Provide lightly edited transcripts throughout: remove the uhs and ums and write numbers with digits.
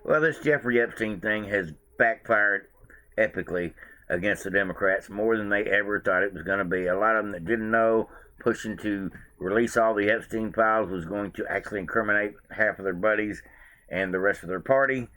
Well, this Jeffrey Epstein thing has backfired epically against the Democrats more than they ever thought it was going to be. A lot of them that didn't know pushing to release all the Epstein files was going to actually incriminate half of their buddies and the rest of their party.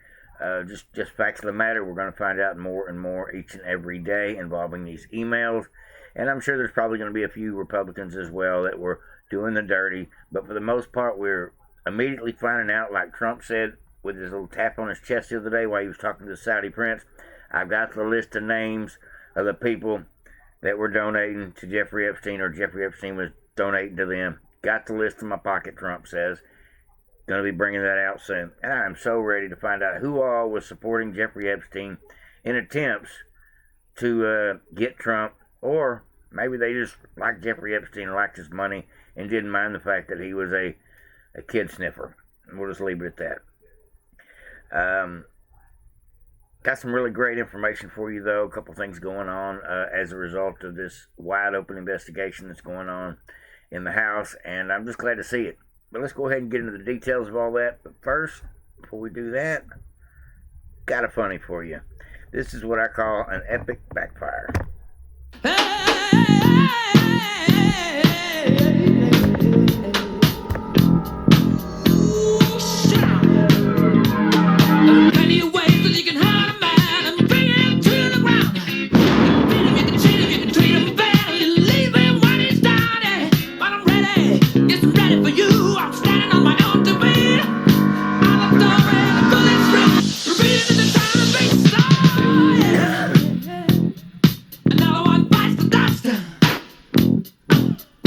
Just facts of the matter, we're going to find out more and more each and every day involving these emails. And I'm sure there's probably going to be a few Republicans as well that were doing the dirty. But for the most part, we're immediately finding out, like Trump said with his little tap on his chest the other day while he was talking to the Saudi prince, I've got the list of names of the people that were donating to Jeffrey Epstein, or Jeffrey Epstein was donating to them. Got the list in my pocket, Trump says. Going to be bringing that out soon. And I'm so ready to find out who all was supporting Jeffrey Epstein in attempts to get Trump, or maybe they just liked Jeffrey Epstein or liked his money and didn't mind the fact that he was a kid sniffer. We'll just leave it at that. Got some really great information for you, though. A couple things going on as a result of this wide open investigation that's going on in the House, and I'm just glad to see it. But let's go ahead and get into the details of all that. But first, before we do that, got a funny for you. This is what I call an epic backfire.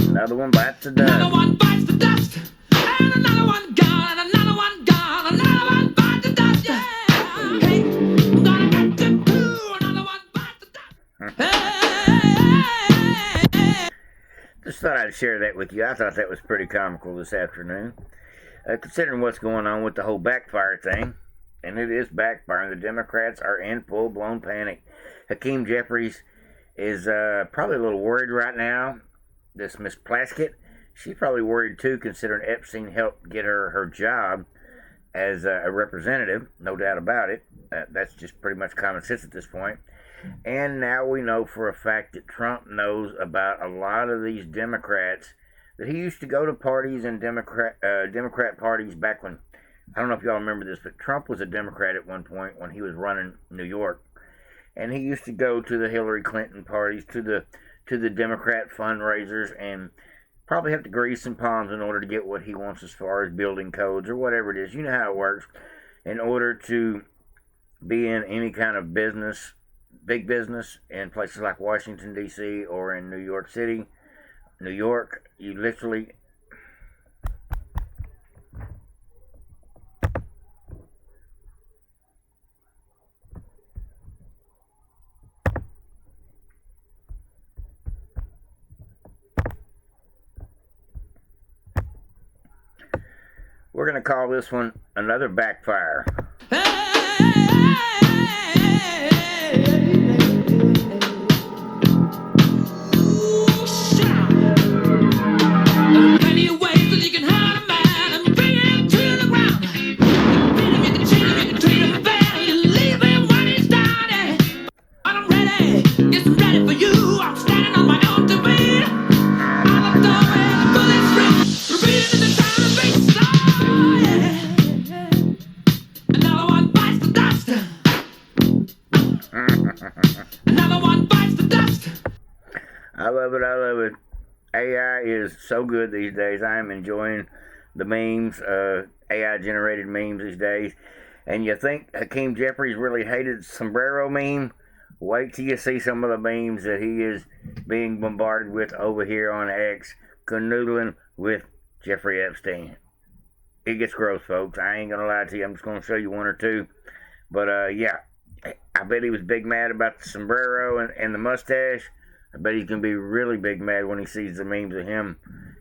Another one bites the dust. Another one bites the dust. And another one gone. Another one gone. Another one bites the dust. Yeah. Hey, I'm gonna get them too. Another one bites the dust. Hey. Just thought I'd share that with you. I thought that was pretty comical this afternoon. Considering what's going on with the whole backfire thing. And it is backfiring. The Democrats are in full-blown panic. Hakeem Jeffries is probably a little worried right now. This Miss Plaskett, she's probably worried too, considering Epstein helped get her job as a representative, no doubt about it. That's just pretty much common sense at this point. And now we know for a fact that Trump knows about a lot of these Democrats, that he used to go to parties and Democrat parties back when, I don't know if y'all remember this, but Trump was a Democrat at one point when he was running New York. And he used to go to the Hillary Clinton parties, to the Democrat fundraisers, and probably have to grease some palms in order to get what he wants as far as building codes or whatever it is. You know how it works. In order to be in any kind of business, big business, in places like Washington, D.C. or in New York City, New York, you literally... We're going to call this one another backfire. I love it. I love it. AI is so good these days. I am enjoying the memes, AI-generated memes these days. And you think Hakeem Jeffries really hated the sombrero meme? Wait till you see some of the memes that he is being bombarded with over here on X, canoodling with Jeffrey Epstein. It gets gross, folks. I ain't going to lie to you. I'm just going to show you one or two. But, yeah, I bet he was big mad about the sombrero and the mustache. I bet he's going to be really big mad when he sees the memes of him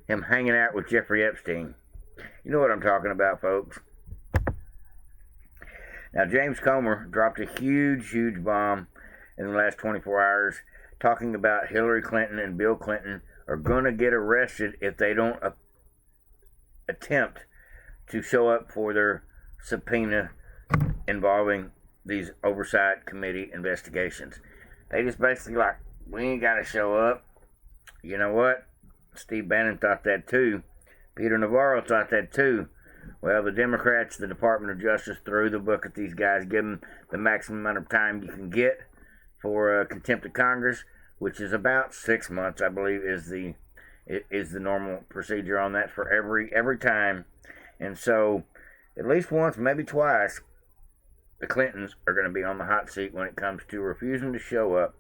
hanging out with Jeffrey Epstein. You know what I'm talking about, folks. Now, James Comer dropped a huge, huge bomb in the last 24 hours talking about Hillary Clinton and Bill Clinton are going to get arrested if they don't attempt to show up for their subpoena involving these oversight committee investigations. They just basically like, we ain't got to show up. You know what? Steve Bannon thought that too. Peter Navarro thought that too. Well, the Democrats, the Department of Justice, threw the book at these guys, give them the maximum amount of time you can get for contempt of Congress, which is about 6 months, I believe, is the normal procedure on that for every time. And so, at least once, maybe twice, the Clintons are going to be on the hot seat when it comes to refusing to show up.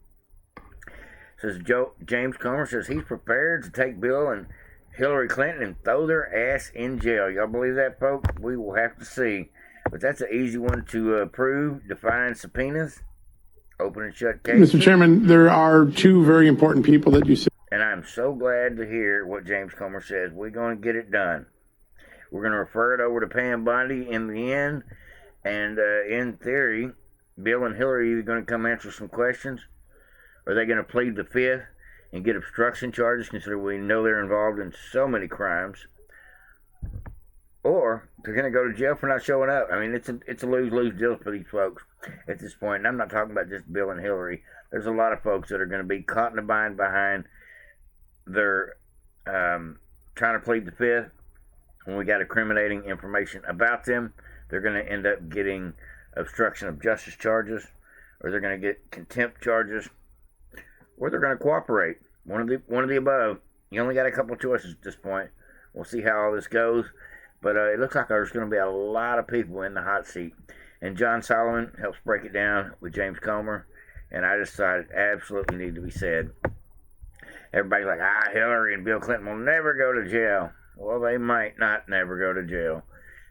Says James Comer says he's prepared to take Bill and Hillary Clinton and throw their ass in jail. Y'all believe that, folks? We will have to see. But that's an easy one to prove. Define subpoenas. Open and shut cases. Mr. Chairman, there are two very important people that you said. And I'm so glad to hear what James Comer says. We're going to get it done. We're going to refer it over to Pam Bondi in the end. And in theory, Bill and Hillary are either going to come answer some questions, or are they going to plead the fifth and get obstruction charges, considering we know they're involved in so many crimes, or they're going to go to jail for not showing up. I mean, it's a lose-lose deal for these folks at this point. And I'm not talking about just Bill and Hillary. There's a lot of folks that are going to be caught in a bind behind their trying to plead the fifth when we got incriminating information about them. They're going to end up getting obstruction of justice charges, or they're going to get contempt charges, or they're going to cooperate. One of the above. You only got a couple choices at this point. We'll see how all this goes. But it looks like there's going to be a lot of people in the hot seat. And John Solomon helps break it down with James Comer. And I just thought it absolutely needed to be said. Everybody's like, Hillary and Bill Clinton will never go to jail. Well, they might not never go to jail.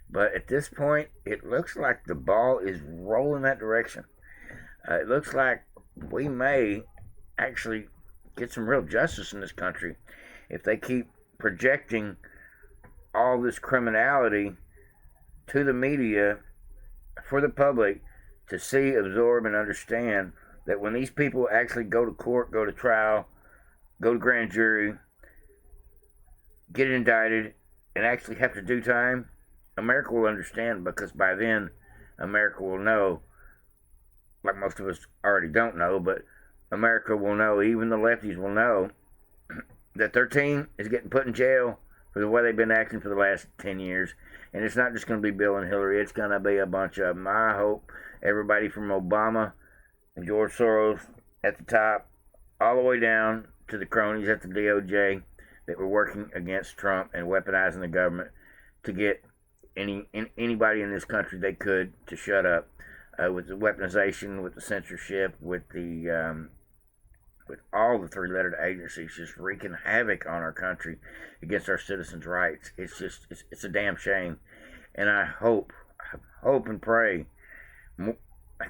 But at this point, it looks like the ball is rolling that direction. It looks like we may actually get some real justice in this country if they keep projecting all this criminality to the media for the public to see, absorb, and understand that when these people actually go to court, go to trial, go to grand jury, get indicted, and actually have to do time, America will understand, because by then America will know, like most of us already don't know, but America will know, even the lefties will know, that their team is getting put in jail for the way they've been acting for the last 10 years. And it's not just going to be Bill and Hillary. It's going to be a bunch of them. I hope everybody from Obama and George Soros at the top, all the way down to the cronies at the DOJ that were working against Trump and weaponizing the government to get anybody in this country they could to shut up. With the weaponization, with the censorship, with all the three-lettered agencies just wreaking havoc on our country against our citizens' rights. It's a damn shame. And I hope and pray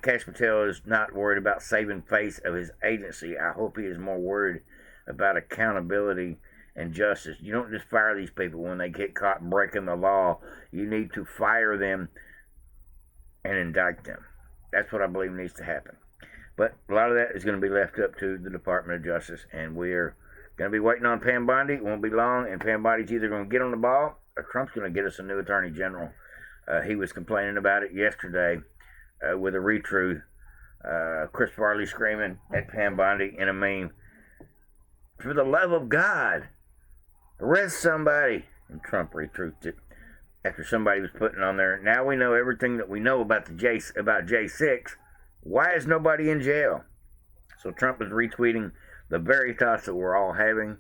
Kash Patel is not worried about saving face of his agency. I hope he is more worried about accountability and justice. You don't just fire these people when they get caught breaking the law. You need to fire them and indict them. That's what I believe needs to happen. But a lot of that is going to be left up to the Department of Justice, and we're going to be waiting on Pam Bondi. It won't be long, and Pam Bondi's either going to get on the ball, or Trump's going to get us a new Attorney General. He was complaining about it yesterday with a retruth. Chris Farley screaming at Pam Bondi in a meme, "For the love of God, arrest somebody." And Trump retruthed it after somebody was putting on there, "Now we know everything that we know about about J6. Why is nobody in jail?" So Trump is retweeting the very thoughts that we're all having,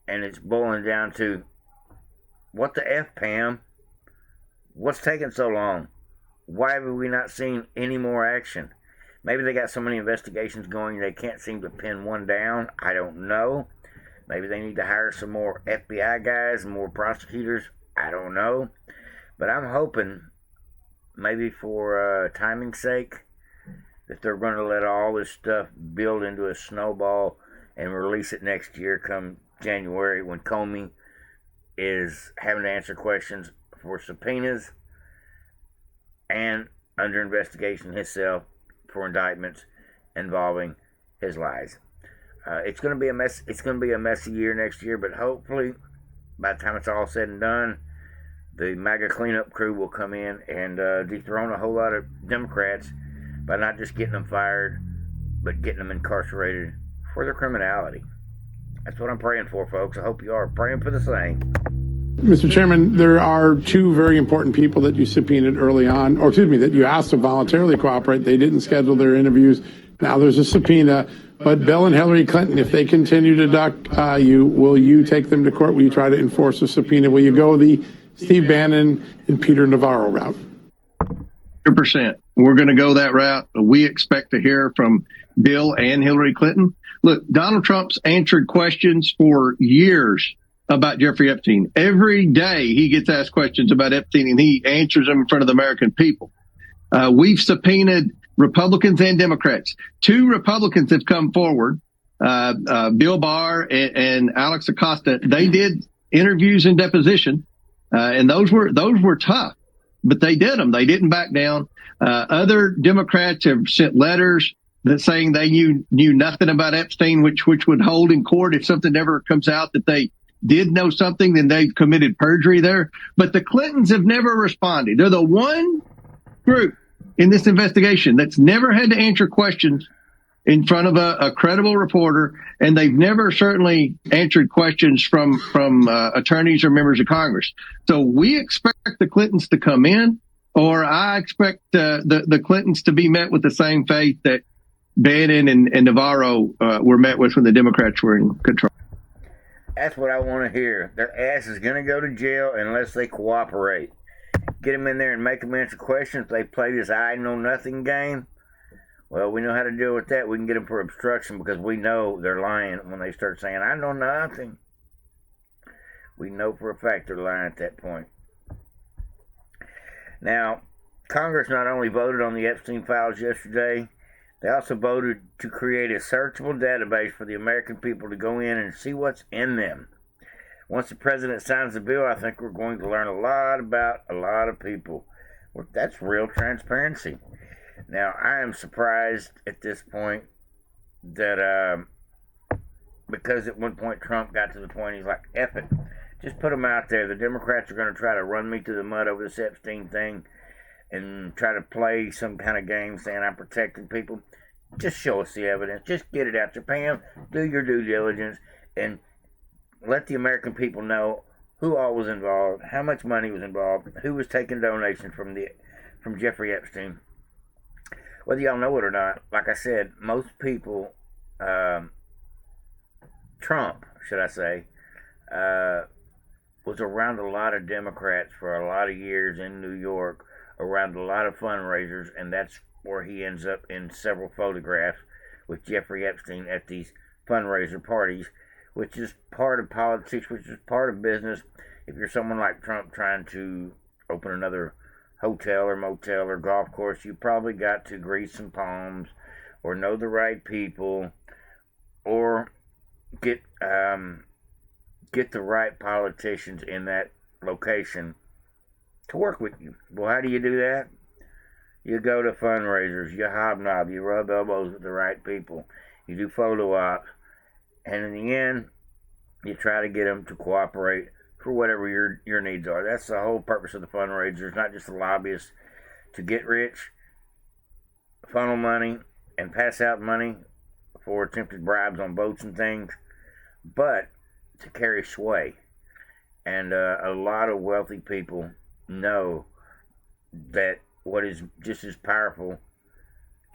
and it's boiling down to, what the F, Pam? What's taking so long? Why have we not seen any more action? Maybe they got so many investigations going they can't seem to pin one down. I don't know. Maybe they need to hire some more FBI guys and more prosecutors. I don't know. But I'm hoping, maybe for timing's sake, that they're going to let all this stuff build into a snowball and release it next year come January, when Comey is having to answer questions for subpoenas and under investigation himself for indictments involving his lies. It's going to be a mess. It's going to be a messy year next year, but hopefully, by the time it's all said and done, the MAGA cleanup crew will come in and dethrone a whole lot of Democrats by not just getting them fired, but getting them incarcerated for their criminality. That's what I'm praying for, folks. I hope you are praying for the same. Mr. Chairman, there are two very important people that you subpoenaed early on, or excuse me, that you asked to voluntarily cooperate. They didn't schedule their interviews. Now there's a subpoena. But Bill and Hillary Clinton, if they continue to duck you, will you take them to court? Will you try to enforce a subpoena? Will you go the Steve Bannon and Peter Navarro route? 100%. We're going to go that route. We expect to hear from Bill and Hillary Clinton. Look, Donald Trump's answered questions for years about Jeffrey Epstein. Every day he gets asked questions about Epstein, and he answers them in front of the American people. We've subpoenaed Republicans and Democrats. Two Republicans have come forward, Bill Barr and Alex Acosta. They did interviews and deposition, and those were tough, but they did them. They didn't back down. Other Democrats have sent letters that saying they knew nothing about Epstein, which would hold in court if something ever comes out that they did know something, then they've committed perjury there. But the Clintons have never responded. They're the one group in this investigation that's never had to answer questions in front of a credible reporter, and they've never certainly answered questions from attorneys or members of Congress. So we expect the Clintons to come in, or I expect the Clintons to be met with the same fate that Bannon and Navarro were met with when the Democrats were in control. That's what I want to hear. Their ass is going to go to jail unless they cooperate. Get them in there and make them answer questions. If they play this I know nothing game, well, we know how to deal with that. We can get them for obstruction because we know they're lying when they start saying, I know nothing. We know for a fact they're lying at that point. Now, Congress not only voted on the Epstein files yesterday, they also voted to create a searchable database for the American people to go in and see what's in them. Once the president signs the bill, I think we're going to learn a lot about a lot of people. Well, that's real transparency. Now, I am surprised at this point that because at one point Trump got to the point he's like, F it. Just put them out there. The Democrats are going to try to run me through the mud over this Epstein thing and try to play some kind of game saying I'm protecting people. Just show us the evidence. Just get it out there. Pam, do your due diligence and let the American people know who all was involved, how much money was involved, who was taking donations from Jeffrey Epstein. Whether y'all know it or not, like I said, most people, Trump, should I say, was around a lot of Democrats for a lot of years in New York, around a lot of fundraisers, and that's where he ends up in several photographs with Jeffrey Epstein at these fundraiser parties, which is part of politics, which is part of business. If you're someone like Trump trying to open another hotel or motel or golf course, you probably got to grease some palms or know the right people or get the right politicians in that location to work with you. Well, how do you do that? You go to fundraisers, you hobnob, you rub elbows with the right people, you do photo ops, and in the end, you try to get them to cooperate for whatever your needs are. That's the whole purpose of the fundraisers, not just the lobbyists to get rich, funnel money, and pass out money for attempted bribes on boats and things, but to carry sway. And a lot of wealthy people know that what is just as powerful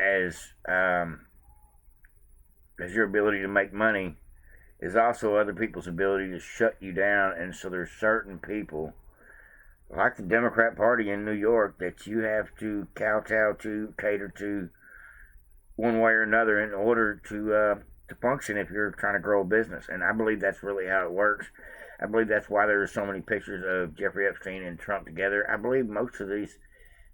as your ability to make money is also other people's ability to shut you down. And so there's certain people, like the Democrat Party in New York, that you have to kowtow to, cater to, one way or another in order to function if you're trying to grow a business. And I believe that's really how it works. I believe that's why there are so many pictures of Jeffrey Epstein and Trump together. I believe most of these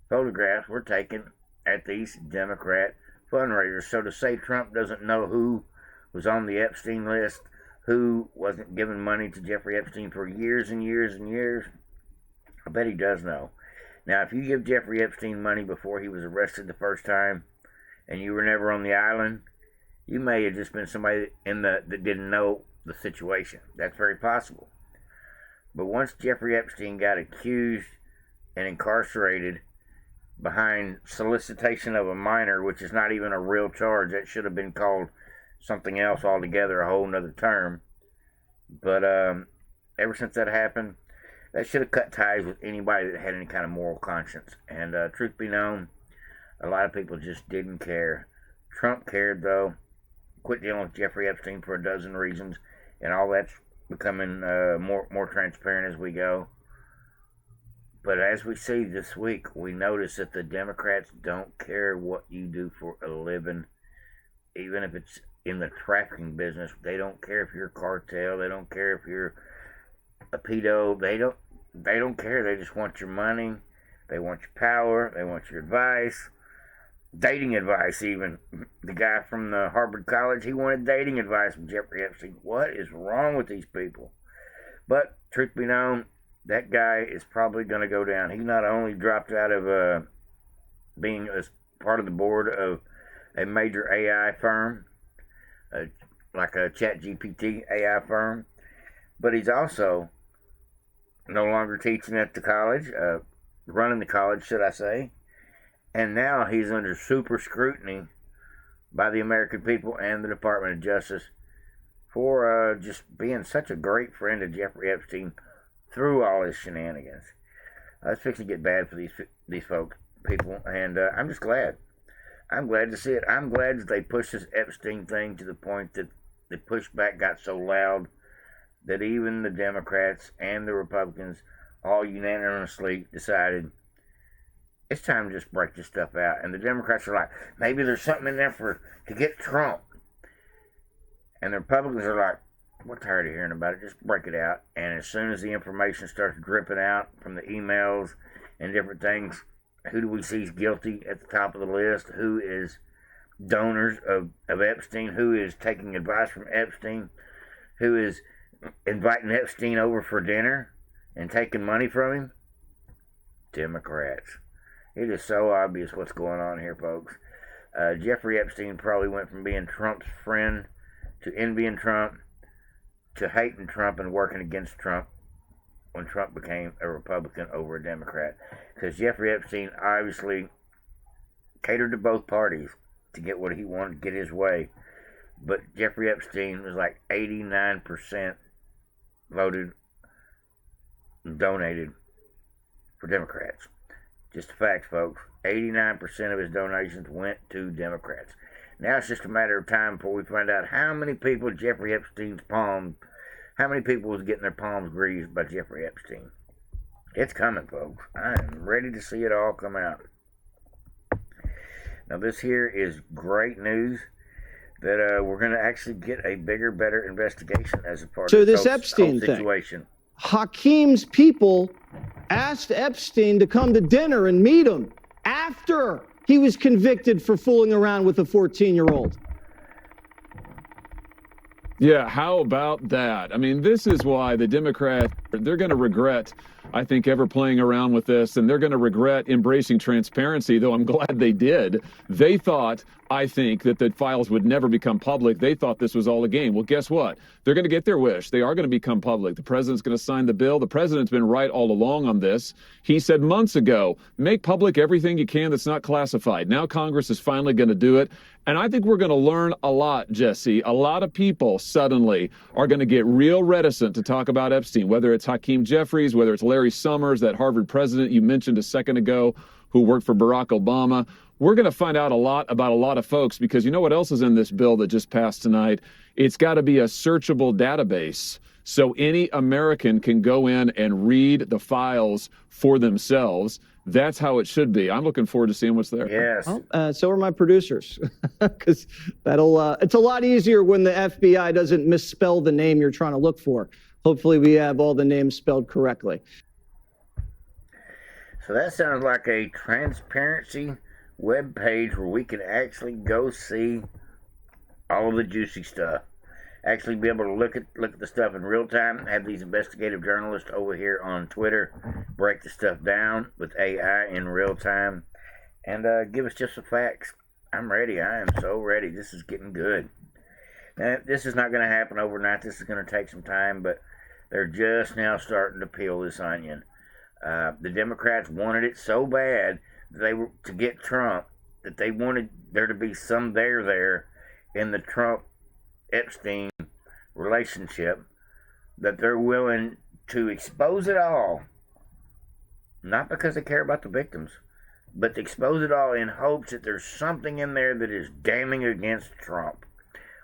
photographs were taken at these Democrat fundraisers. So to say Trump doesn't know who was on the Epstein list, who wasn't giving money to Jeffrey Epstein for years and years and years, I bet he does know. Now, if you give Jeffrey Epstein money before he was arrested the first time and you were never on the island, you may have just been somebody that didn't know the situation. That's very possible. But once Jeffrey Epstein got accused and incarcerated behind solicitation of a minor, which is not even a real charge, that should have been called something else altogether, a whole nother term. But ever since that happened, that should have cut ties with anybody that had any kind of moral conscience. And truth be known, a lot of people just didn't care. Trump cared, though. Quit dealing with Jeffrey Epstein for a dozen reasons, and all that's becoming more transparent as we go. But as we see this week, we notice that the Democrats don't care what you do for a living, even if it's in the trafficking business. They don't care if you're a cartel. They don't care if you're a pedo. They don't care. They just want your money. They want your power. They want your advice. Dating advice, even. The guy from the Harvard College, he wanted dating advice from Jeffrey Epstein. What is wrong with these people? But, truth be known, that guy is probably going to go down. He not only dropped out of being a part of the board of a major AI firm, like a ChatGPT AI firm, but he's also no longer teaching at the college, running the college, should I say. And now he's under super scrutiny by the American people and the Department of Justice for just being such a great friend of Jeffrey Epstein through all his shenanigans. It's fixing to get bad for these people, and I'm just glad. I'm glad to see it. I'm glad that they pushed this Epstein thing to the point that the pushback got so loud that even the Democrats and the Republicans all unanimously decided it's time to just break this stuff out. And the Democrats are like, maybe there's something in there to get Trump. And the Republicans are like, we're tired of hearing about it. Just break it out. And as soon as the information starts dripping out from the emails and different things, who do we see is guilty at the top of the list? Who is donors of Epstein? Who is taking advice from Epstein? Who is inviting Epstein over for dinner and taking money from him? Democrats. It is so obvious what's going on here, folks. Jeffrey Epstein probably went from being Trump's friend to envying Trump to hating Trump and working against Trump when Trump became a Republican over a Democrat. Because Jeffrey Epstein obviously catered to both parties to get what he wanted, to get his way. But Jeffrey Epstein was like 89% voted and donated for Democrats. Just the facts, folks. 89% of his donations went to Democrats. Now it's just a matter of time before we find out how many people Jeffrey Epstein's palms, how many people was getting their palms greased by Jeffrey Epstein. It's coming, folks. I am ready to see it all come out. Now this here is great news that we're going to actually get a bigger, better investigation as a part of this whole Epstein situation. Thing. Hakeem's people asked Epstein to come to dinner and meet him after he was convicted for fooling around with a 14-year-old. Yeah, how about that? I mean, this is why the Democrats, they're going to regret, I think, ever playing around with this, and they're going to regret embracing transparency, though I'm glad they did. They thought, I think, that the files would never become public. They thought this was all a game. Well, guess what? They're going to get their wish. They are going to become public. The president's going to sign the bill. The president's been right all along on this. He said months ago, make public everything you can that's not classified. Now Congress is finally going to do it. And I think we're going to learn a lot, Jesse. A lot of people suddenly are going to get real reticent to talk about Epstein, whether it's Hakeem Jeffries, whether it's Larry Summers, that Harvard president you mentioned a second ago who worked for Barack Obama. We're going to find out a lot about a lot of folks because you know what else is in this bill that just passed tonight? It's got to be a searchable database so any American can go in and read the files for themselves. That's how it should be. I'm looking forward to seeing what's there. Yes. Well, so are my producers, because it's a lot easier when the FBI doesn't misspell the name you're trying to look for. Hopefully we have all the names spelled correctly. So that sounds like a transparency web page where we can actually go see all of the juicy stuff. Actually be able to look at the stuff in real time, have these investigative journalists over here on Twitter break the stuff down with AI in real time and give us just the facts. I'm ready. I am so ready. This is getting good. Now, this is not going to happen overnight. This is going to take some time, but They're just now starting to peel this onion. The Democrats wanted it so bad that they were to get Trump that they wanted there to be some there in the Trump-Epstein relationship that they're willing to expose it all, not because they care about the victims, but to expose it all in hopes that there's something in there that is damning against Trump.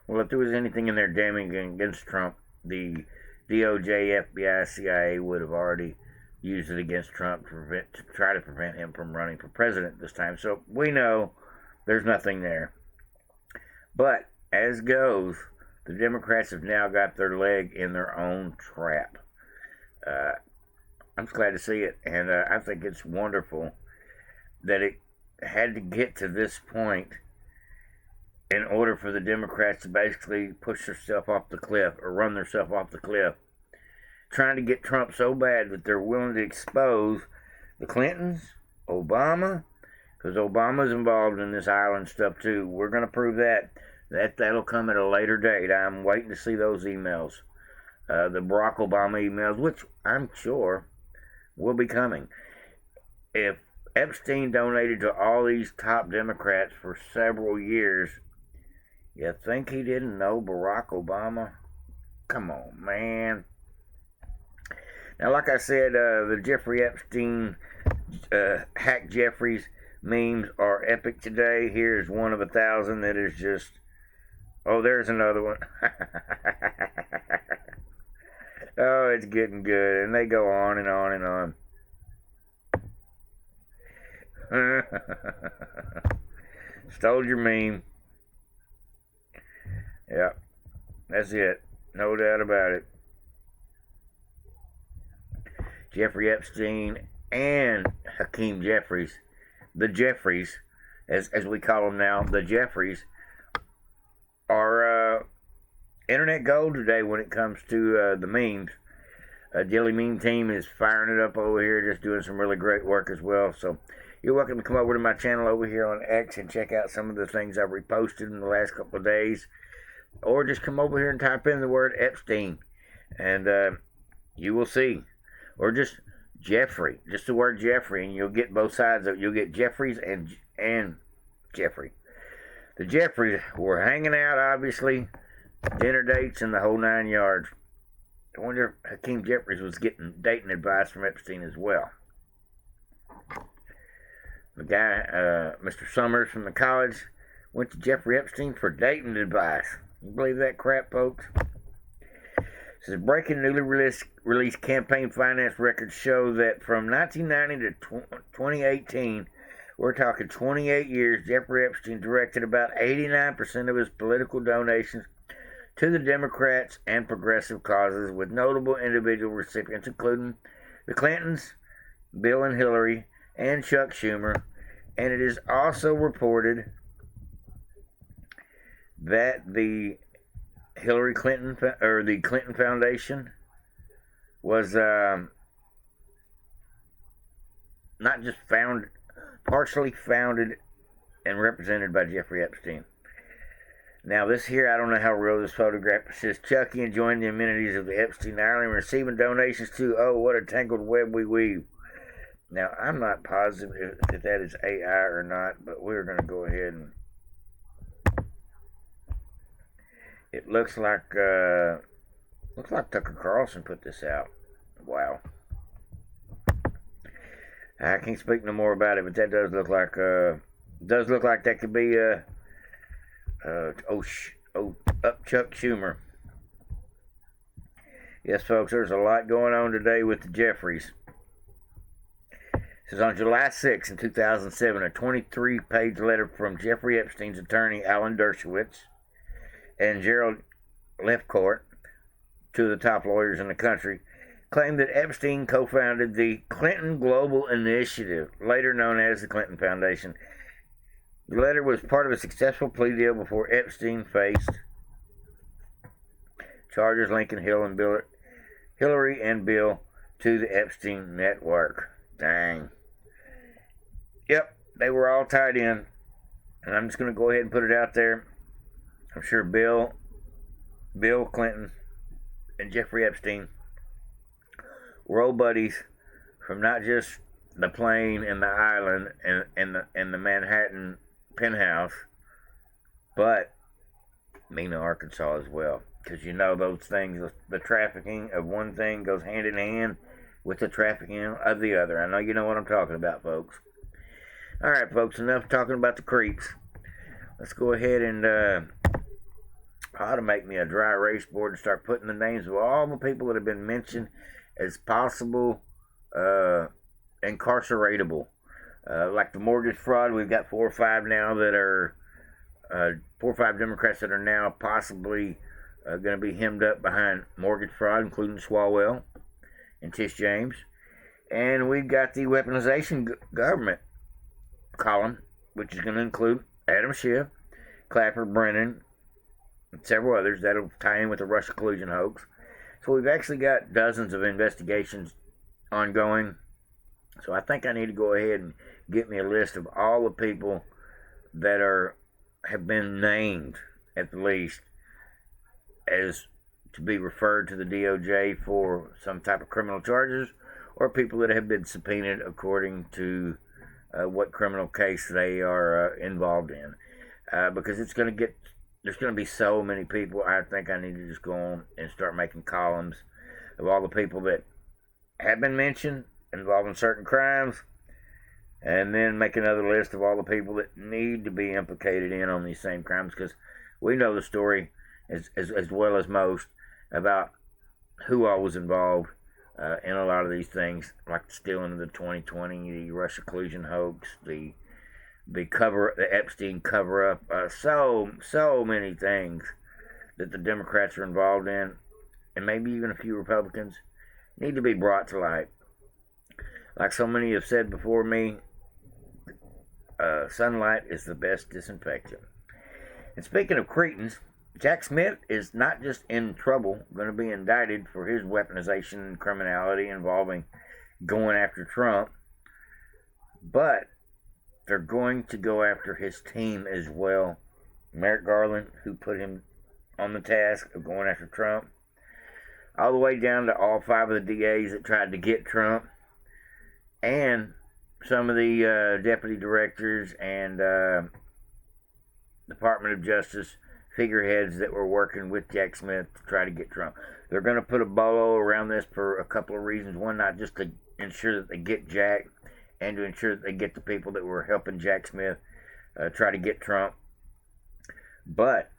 Well, if there was anything in there damning against Trump, the DOJ, FBI, CIA would have already used it against Trump to try to prevent him from running for president this time. So we know there's nothing there. But as goes, the Democrats have now got their leg in their own trap. I'm just glad to see it, and I think it's wonderful that it had to get to this point in order for the Democrats to basically push themselves off the cliff or run themselves off the cliff, trying to get Trump so bad that they're willing to expose the Clintons, Obama, because Obama's involved in this island stuff too. We're going to prove that. That'll come at a later date. I'm waiting to see those emails. The Barack Obama emails, which I'm sure will be coming. If Epstein donated to all these top Democrats for several years, you think he didn't know Barack Obama? Come on, man. Now, like I said, the Jeffrey Epstein, Hack Jeffries memes are epic today. Here's one of 1,000 that is just... Oh, there's another one. Oh, it's getting good. And they go on and on and on. Stole your meme. Yeah, that's it. No doubt about it. Jeffrey Epstein and Hakeem Jeffries, the Jeffries, as we call them now, the Jeffries, are internet gold today when it comes to the memes. Jelly Meme Team is firing it up over here, just doing some really great work as well. So you're welcome to come over to my channel over here on X and check out some of the things I've reposted in the last couple of days. Or just come over here and type in the word Epstein, and you will see. Or just Jeffrey, just the word Jeffrey, and you'll get both sides of it. You'll get Jeffries and Jeffrey. The Jeffries were hanging out, obviously, dinner dates and the whole 9 yards. I wonder if Hakeem Jeffries was getting dating advice from Epstein as well. The guy, Mr. Summers from the college, went to Jeffrey Epstein for dating advice. You believe that crap, folks? It says breaking newly released campaign finance records show that from 1990 to 2018, we're talking 28 years, Jeffrey Epstein directed about 89% of his political donations to the Democrats and progressive causes, with notable individual recipients including the Clintons, Bill and Hillary, and Chuck Schumer. And it is also reported that the Hillary Clinton, or the Clinton Foundation, was not just partially founded and represented by Jeffrey Epstein. Now, this here, I don't know how real this photograph is. It says Chucky enjoying the amenities of the Epstein Island, receiving donations to, oh, what a tangled web we weave. Now, I'm not positive if that is AI or not, but we're going to go ahead and... It looks like Tucker Carlson put this out. Wow. I can't speak no more about it, but that does look like that could be up Chuck Schumer. Yes, folks, there's a lot going on today with the Jeffries. This is on July 6, in 2007, a 23-page letter from Jeffrey Epstein's attorney, Alan Dershowitz, and Gerald Lefcourt, two of the top lawyers in the country, claimed that Epstein co-founded the Clinton Global Initiative, later known as the Clinton Foundation. The letter was part of a successful plea deal before Epstein faced charges linking Hillary and Bill to the Epstein network. Dang. Yep, they were all tied in, and I'm just going to go ahead and put it out there. I'm sure Bill Clinton, and Jeffrey Epstein roll buddies from not just the plane and the island and the Manhattan penthouse, but Mena, Arkansas as well. Because you know those things, the trafficking of one thing goes hand in hand with the trafficking of the other. I know you know what I'm talking about, folks. All right, folks, enough talking about the creeps. Let's go ahead and I ought to make me a dry erase board and start putting the names of all the people that have been mentioned as possible incarceratable. Like the mortgage fraud, we've got 4 or 5 now that are 4 or 5 Democrats that are now possibly going to be hemmed up behind mortgage fraud, including Swalwell and Tish James. And we've got the weaponization government column, which is going to include Adam Schiff, Clapper, Brennan, and several others that'll tie in with the Russia collusion hoax. So we've actually got dozens of investigations ongoing. So I think I need to go ahead and get me a list of all the people that have been named, at the least, as to be referred to the DOJ for some type of criminal charges, or people that have been subpoenaed according to what criminal case they are involved in. Because there's going to be so many people. I think I need to just go on and start making columns of all the people that have been mentioned involved in certain crimes, and then make another list of all the people that need to be implicated in on these same crimes, because we know the story as well as most about who all was involved in a lot of these things, like the stealing of the 2020, the Russia collusion hoax, the Epstein cover-up, so many things that the Democrats are involved in, and maybe even a few Republicans, need to be brought to light. Like so many have said before me, sunlight is the best disinfectant. And speaking of cretins, Jack Smith is not just in trouble, going to be indicted for his weaponization and criminality involving going after Trump, but they're going to go after his team as well. Merrick Garland, who put him on the task of going after Trump, all the way down to all 5 of the DAs that tried to get Trump, and some of the deputy directors and Department of Justice figureheads that were working with Jack Smith to try to get Trump. They're going to put a bolo around this for a couple of reasons. One, not just to ensure that they get Jack, and to ensure that they get the people that were helping Jack Smith try to get Trump, but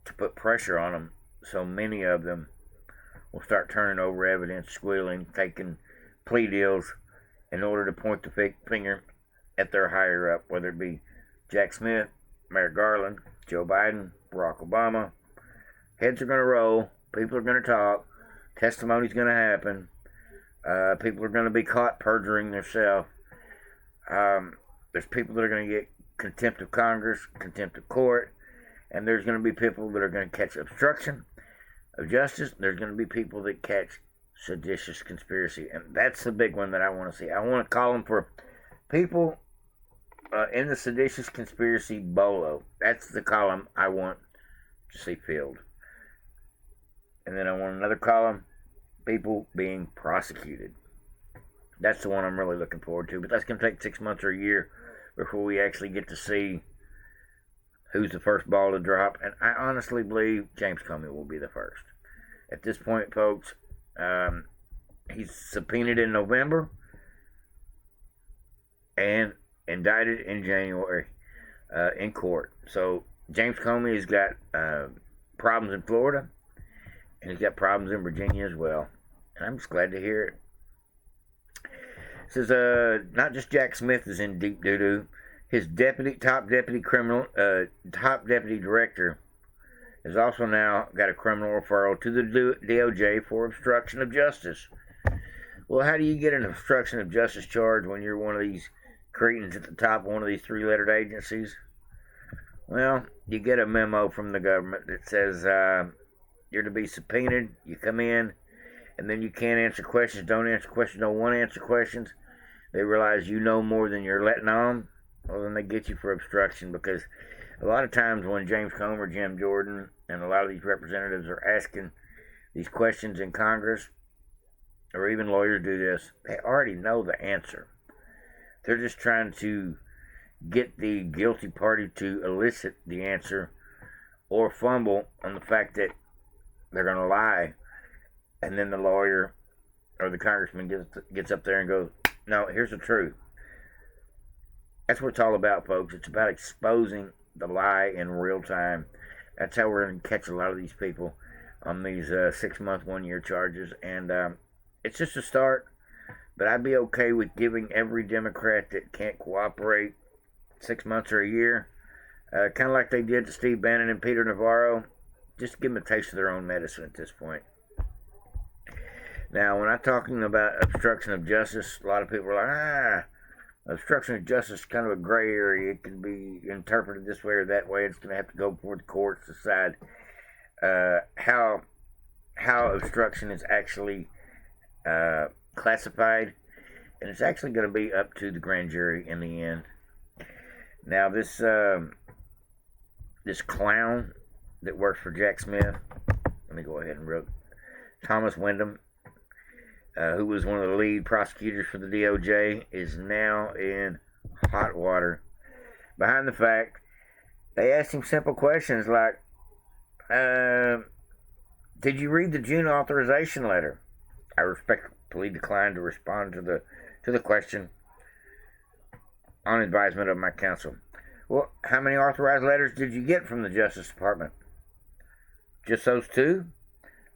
to put pressure on them so many of them will start turning over evidence, squealing, taking plea deals in order to point the finger at their higher up, whether it be Jack Smith, Merrick Garland, Joe Biden, Barack Obama. Heads are going to roll. People are going to talk. Testimony's going to happen. People are going to be caught perjuring themselves. There's people that are going to get contempt of Congress, contempt of court, and there's going to be people that are going to catch obstruction of justice. There's going to be people that catch seditious conspiracy, and that's the big one that I want to see. I want to call them for people in the seditious conspiracy bolo. That's the column I want to see filled. And then I want another column, people being prosecuted. That's the one I'm really looking forward to, but that's going to take 6 months or a year before we actually get to see who's the first ball to drop, and I honestly believe James Comey will be the first. At this point, folks, he's subpoenaed in November and indicted in January in court. So James Comey has got problems in Florida, and he's got problems in Virginia as well. And I'm just glad to hear it. It says not just Jack Smith is in deep doo-doo. His top deputy director has also now got a criminal referral to the DOJ for obstruction of justice. Well, how do you get an obstruction of justice charge when you're one of these cretins at the top of one of these 3-lettered agencies? Well, you get a memo from the government that says you're to be subpoenaed. You come in, and then you can't answer questions, don't answer questions, don't want to answer questions. They realize you know more than you're letting on. Well, then they get you for obstruction, because a lot of times when James Comer, Jim Jordan, and a lot of these representatives are asking these questions in Congress, or even lawyers do this, they already know the answer. They're just trying to get the guilty party to elicit the answer or fumble on the fact that they're going to lie. And then the lawyer or the congressman gets up there and goes, no, here's the truth. That's what it's all about, folks. It's about exposing the lie in real time. That's how we're going to catch a lot of these people on these 6-month, 1-year charges. And it's just a start. But I'd be okay with giving every Democrat that can't cooperate 6 months or a year, kind of like they did to Steve Bannon and Peter Navarro. Just give them a taste of their own medicine at this point. Now, when I'm talking about obstruction of justice, a lot of people are like, obstruction of justice is kind of a gray area. It can be interpreted this way or that way. It's going to have to go before the courts to decide how obstruction is actually classified, and it's actually going to be up to the grand jury in the end. Now, this clown that works for Jack Smith, let me go ahead and read Thomas Wyndham, who was one of the lead prosecutors for the DOJ, is now in hot water behind the fact they asked him simple questions like, did you read the June authorization letter? I respectfully declined to respond to the question on advisement of my counsel. Well, how many authorized letters did you get from the Justice Department? Just those 2?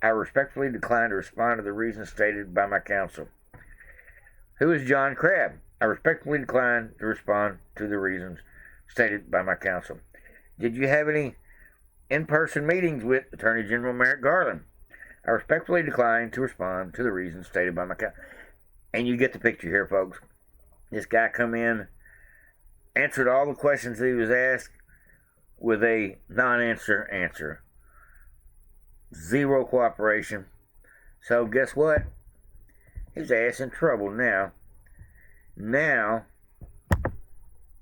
I respectfully declined to respond to the reasons stated by my counsel. Who is John Crabb? I respectfully declined to respond to the reasons stated by my counsel. Did you have any in-person meetings with Attorney General Merrick Garland? I respectfully declined to respond to the reasons stated by my counsel. And you get the picture here, folks. This guy come in, answered all the questions that he was asked with a non-answer answer. Zero cooperation. So guess what? His ass in trouble now. Now,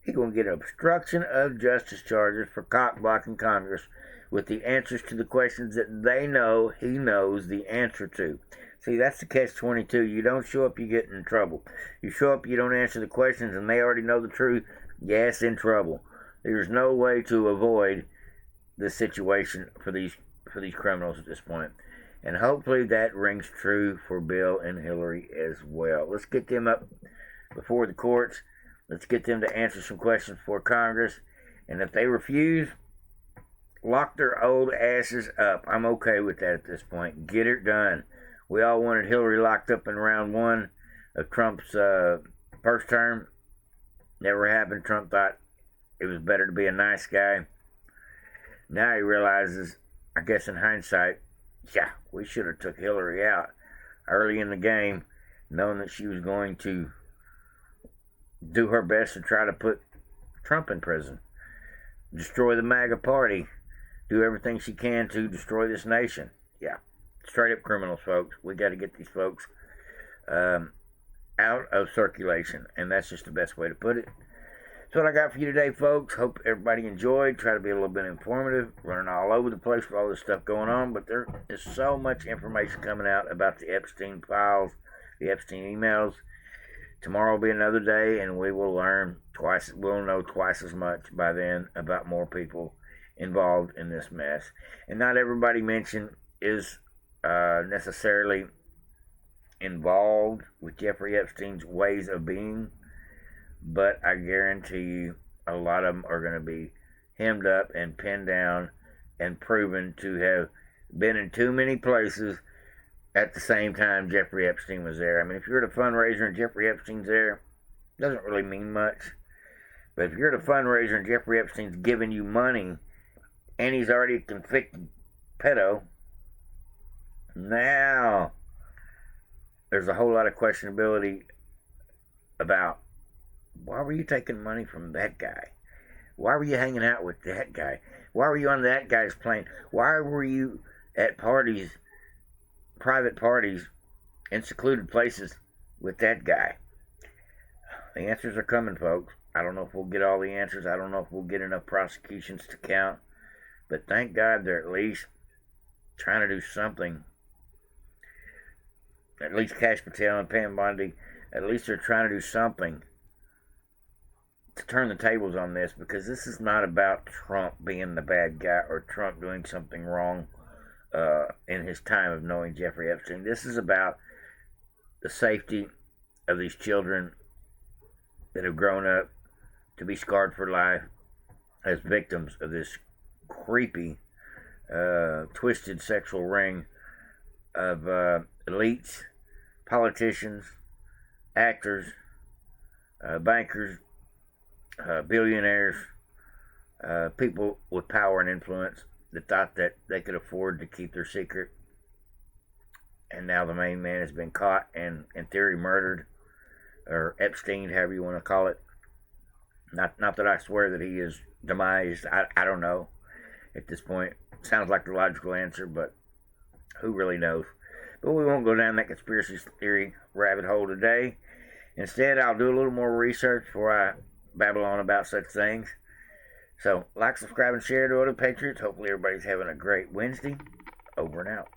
he's going to get obstruction of justice charges for cock-blocking Congress with the answers to the questions that they know he knows the answer to. See, that's the catch-22. You don't show up, you get in trouble. You show up, you don't answer the questions, and they already know the truth. Yes, in trouble. There's no way to avoid this situation for these criminals at this point. And hopefully that rings true for Bill and Hillary as well. Let's get them up before the courts. Let's get them to answer some questions for Congress. And if they refuse, lock their old asses up. I'm okay with that at this point. Get it done. We all wanted Hillary locked up in round 1 of Trump's first term. Never happened. Trump thought it was better to be a nice guy. Now he realizes, I guess in hindsight, yeah, we should have took Hillary out early in the game, knowing that she was going to do her best to try to put Trump in prison, destroy the MAGA party, do everything she can to destroy this nation. Yeah, straight up criminals, folks. We got to get these folks out of circulation, and that's just the best way to put it. That's what I got for you today, folks. Hope everybody enjoyed. Try to be a little bit informative. Running all over the place with all this stuff going on, but there is so much information coming out about the Epstein files, the Epstein emails. Tomorrow will be another day, and we will learn twice. We'll know twice as much by then about more people involved in this mess. And not everybody mentioned is necessarily involved with Jeffrey Epstein's ways of being, but I guarantee you a lot of them are going to be hemmed up and pinned down and proven to have been in too many places at the same time Jeffrey Epstein was there. I mean, if you're at a fundraiser and Jeffrey Epstein's there, it doesn't really mean much. But if you're at a fundraiser and Jeffrey Epstein's giving you money and he's already a convicted pedo, now there's a whole lot of questionability about, why were you taking money from that guy? Why were you hanging out with that guy? Why were you on that guy's plane? Why were you at parties, private parties, in secluded places with that guy? The answers are coming, folks. I don't know if we'll get all the answers. I don't know if we'll get enough prosecutions to count. But thank God they're at least trying to do something at least Cash Patel and Pam Bondi, at least they're trying to do something to turn the tables on this, because this is not about Trump being the bad guy or Trump doing something wrong in his time of knowing Jeffrey Epstein. This is about the safety of these children that have grown up to be scarred for life as victims of this creepy, twisted sexual ring of elites, politicians, actors, bankers, billionaires, people with power and influence that thought that they could afford to keep their secret. And now the main man has been caught and, in theory, murdered, or Epstein, however you want to call it. Not that I swear that he is demised. I don't know at this point. Sounds like the logical answer, but who really knows? But we won't go down that conspiracy theory rabbit hole today. Instead, I'll do a little more research before I babble on about such things. So, like, subscribe, and share to other Patriots. Hopefully everybody's having a great Wednesday. Over and out.